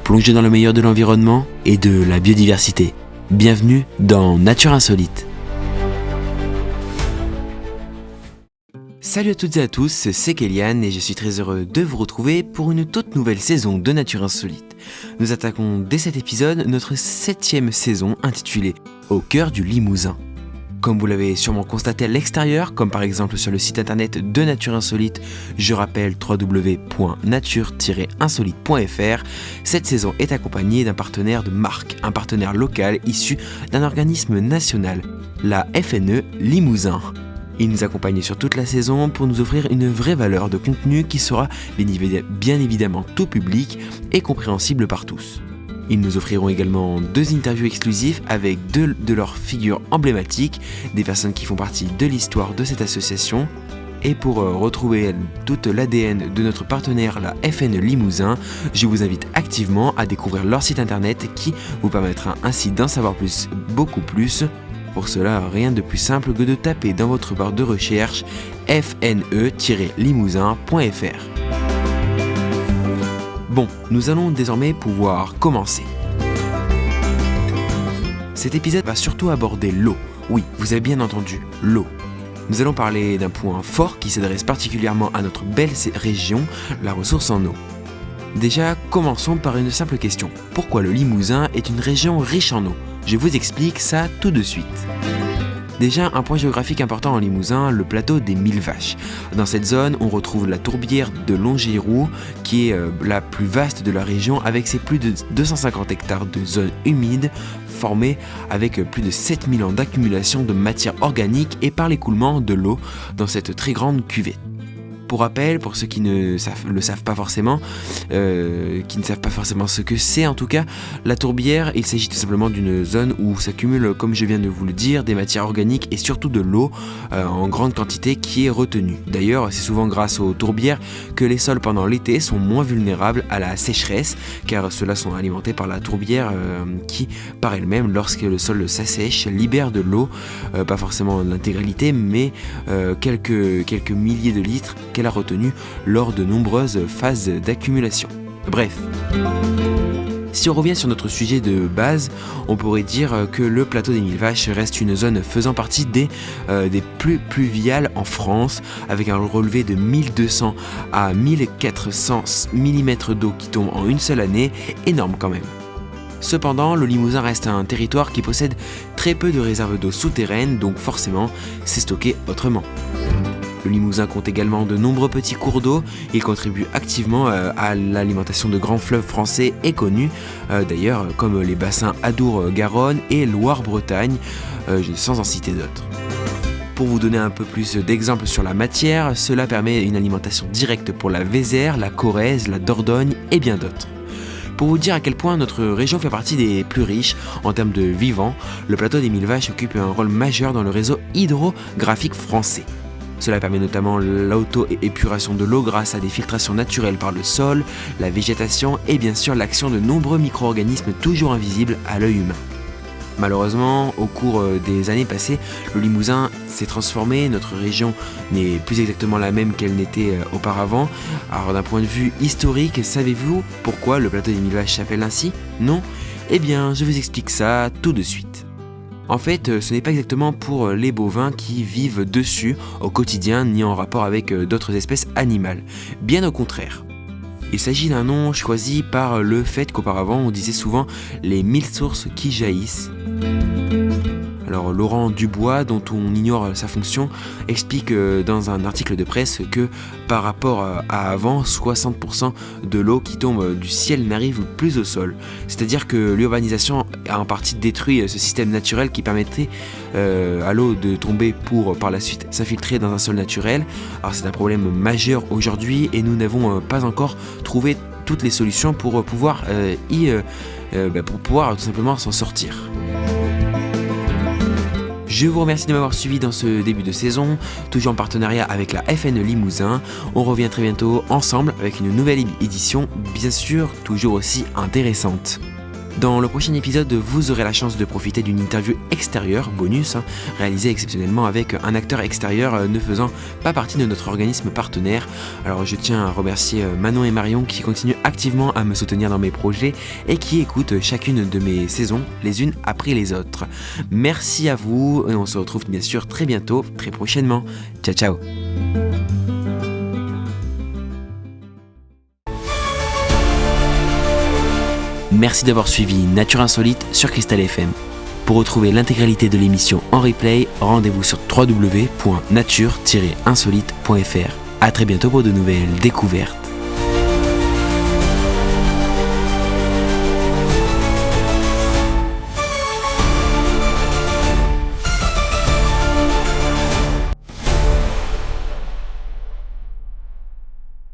plonger dans le meilleur de l'environnement et de la biodiversité. Bienvenue dans Nature Insolite. Salut à toutes et à tous, c'est Kélian et je suis très heureux de vous retrouver pour une toute nouvelle saison de Nature Insolite. Nous attaquons dès cet épisode notre 7e saison intitulée « Au cœur du Limousin ». Comme vous l'avez sûrement constaté à l'extérieur, comme par exemple sur le site internet de Nature Insolite, je rappelle www.nature-insolite.fr, cette saison est accompagnée d'un partenaire de marque, un partenaire local issu d'un organisme national, la FNE Limousin. Il nous accompagne sur toute la saison pour nous offrir une vraie valeur de contenu qui sera bien évidemment tout public et compréhensible par tous. Ils nous offriront également 2 interviews exclusives avec 2 de leurs figures emblématiques, des personnes qui font partie de l'histoire de cette association. Et pour retrouver toute l'ADN de notre partenaire, la FNE Limousin, je vous invite activement à découvrir leur site internet qui vous permettra ainsi d'en savoir plus, beaucoup plus. Pour cela, rien de plus simple que de taper dans votre barre de recherche fne-limousin.fr. Bon, nous allons désormais pouvoir commencer. Cet épisode va surtout aborder l'eau. Oui, vous avez bien entendu, l'eau. Nous allons parler d'un point fort qui s'adresse particulièrement à notre belle région, la ressource en eau. Déjà, commençons par une simple question. Pourquoi le Limousin est une région riche en eau ? Je vous explique ça tout de suite. Déjà, un point géographique important en Limousin, le plateau des 1000 vaches. Dans cette zone, on retrouve la tourbière de Longeyroux, qui est la plus vaste de la région, avec ses plus de 250 hectares de zones humides, formées avec plus de 7000 ans d'accumulation de matière organique et par l'écoulement de l'eau dans cette très grande cuvette. Pour rappel, pour ceux qui ne savent pas forcément ce que c'est, en tout cas, la tourbière, il s'agit tout simplement d'une zone où s'accumulent, comme je viens de vous le dire, des matières organiques et surtout de l'eau en grande quantité qui est retenue. D'ailleurs, c'est souvent grâce aux tourbières que les sols pendant l'été sont moins vulnérables à la sécheresse, car ceux-là sont alimentés par la tourbière qui, par elle-même, lorsque le sol s'assèche, libère de l'eau, pas forcément l'intégralité, mais quelques milliers de litres qu'elle a retenu lors de nombreuses phases d'accumulation. Bref. Si on revient sur notre sujet de base, on pourrait dire que le plateau des 1000 vaches reste une zone faisant partie des plus pluviales en France, avec un relevé de 1200 à 1400 mm d'eau qui tombe en une seule année, énorme quand même. Cependant, le Limousin reste un territoire qui possède très peu de réserves d'eau souterraines, donc forcément, c'est stocké autrement. Le Limousin compte également de nombreux petits cours d'eau. Il contribue activement à l'alimentation de grands fleuves français et connus, d'ailleurs comme les bassins Adour-Garonne et Loire-Bretagne, sans en citer d'autres. Pour vous donner un peu plus d'exemples sur la matière, cela permet une alimentation directe pour la Vézère, la Corrèze, la Dordogne et bien d'autres. Pour vous dire à quel point notre région fait partie des plus riches en termes de vivants, le plateau des 1000 vaches occupe un rôle majeur dans le réseau hydrographique français. Cela permet notamment l'auto-épuration de l'eau grâce à des filtrations naturelles par le sol, la végétation et bien sûr l'action de nombreux micro-organismes toujours invisibles à l'œil humain. Malheureusement, au cours des années passées, le Limousin s'est transformé, notre région n'est plus exactement la même qu'elle n'était auparavant. Alors d'un point de vue historique, savez-vous pourquoi le plateau des 1000 vaches s'appelle ainsi ? Non ? Eh bien, je vous explique ça tout de suite. En fait, ce n'est pas exactement pour les bovins qui vivent dessus au quotidien ni en rapport avec d'autres espèces animales. Bien au contraire. Il s'agit d'un nom choisi par le fait qu'auparavant on disait souvent les 1000 sources qui jaillissent. Alors Laurent Dubois, dont on ignore sa fonction, explique dans un article de presse que par rapport à avant, 60% de l'eau qui tombe du ciel n'arrive plus au sol. C'est-à-dire que l'urbanisation a en partie détruit ce système naturel qui permettait à l'eau de tomber pour par la suite s'infiltrer dans un sol naturel. Alors c'est un problème majeur aujourd'hui et nous n'avons pas encore trouvé toutes les solutions pour pouvoir tout simplement s'en sortir. Je vous remercie de m'avoir suivi dans ce début de saison, toujours en partenariat avec la FNE Limousin. On revient très bientôt ensemble avec une nouvelle édition, bien sûr, toujours aussi intéressante. Dans le prochain épisode, vous aurez la chance de profiter d'une interview extérieure, bonus, réalisée exceptionnellement avec un acteur extérieur ne faisant pas partie de notre organisme partenaire. Alors je tiens à remercier Manon et Marion qui continuent activement à me soutenir dans mes projets et qui écoutent chacune de mes saisons les unes après les autres. Merci à vous et on se retrouve bien sûr très bientôt, très prochainement. Ciao ciao. Merci d'avoir suivi Nature Insolite sur Cristal FM. Pour retrouver l'intégralité de l'émission en replay, rendez-vous sur www.nature-insolite.fr. À très bientôt pour de nouvelles découvertes.